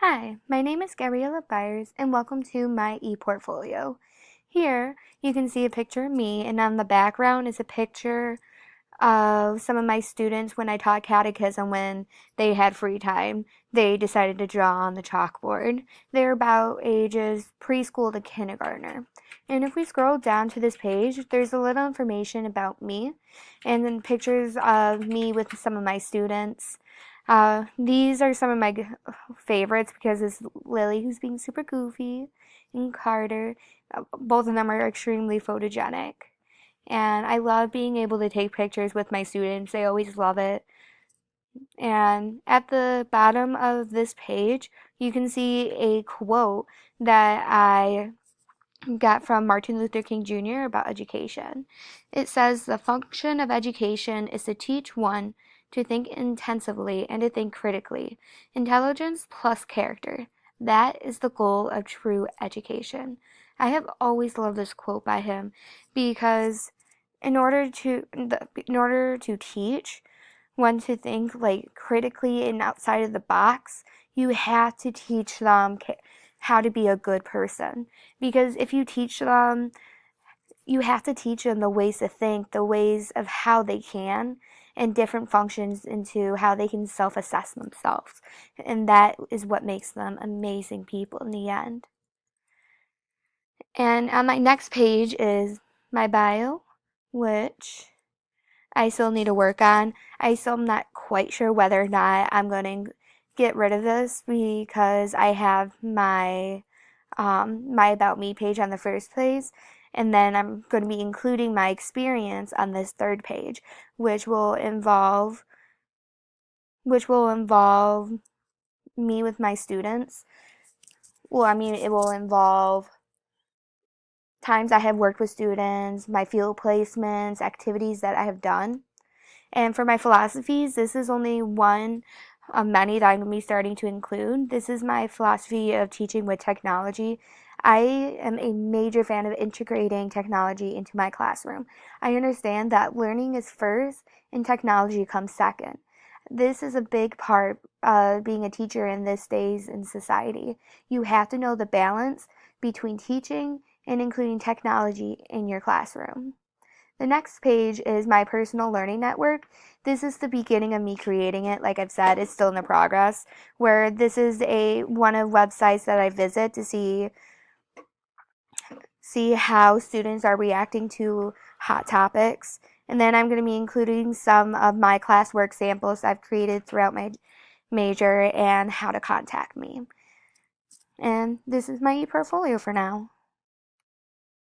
Hi, my name is Gabriella Byars, and welcome to my e-portfolio. Here, you can see a picture of me, and on the background is a picture of some of my students when I taught catechism when they had free time. They decided to draw on the chalkboard. They're about ages preschool to kindergartner. And if we scroll down to this page, there's a little information about me, and then pictures of me with some of my students. These are some of my favorites because it's Lily, who's being super goofy, and Carter. Both of them are extremely photogenic. And I love being able to take pictures with my students. They always love it. And at the bottom of this page, you can see a quote that I got from Martin Luther King Jr. about education. It says, "The function of education is to teach one to think intensively and to think critically. Intelligence plus character. That is the goal of true education." I have always loved this quote by him because in order to teach one to think like critically and outside of the box, you have to teach them how to be a good person. Because if you teach them, you have to teach them the ways to think, the ways of how they can, and different functions into how they can self-assess themselves. And that is what makes them amazing people in the end. And on my next page is my bio, which I still need to work on. I still am not quite sure whether or not I'm going to get rid of this because I have my About Me page on the first page, and then I'm going to be including my experience on this third page, which will involve me with my students. Well, I mean, it will involve times I have worked with students, my field placements, activities that I have done. And for my philosophies, this is only one of many that I'm going to be starting to include. This is my philosophy of teaching with technology. I am a major fan of integrating technology into my classroom. I understand that learning is first and technology comes second. This is a big part of being a teacher in this days in society. You have to know the balance between teaching and including technology in your classroom. The next page is my personal learning network. This is the beginning of me creating it. Like I've said, it's still in the progress, where this is one of websites that I visit to see how students are reacting to hot topics. And then I'm going to be including some of my classwork samples I've created throughout my major and how to contact me. And this is my e-portfolio for now.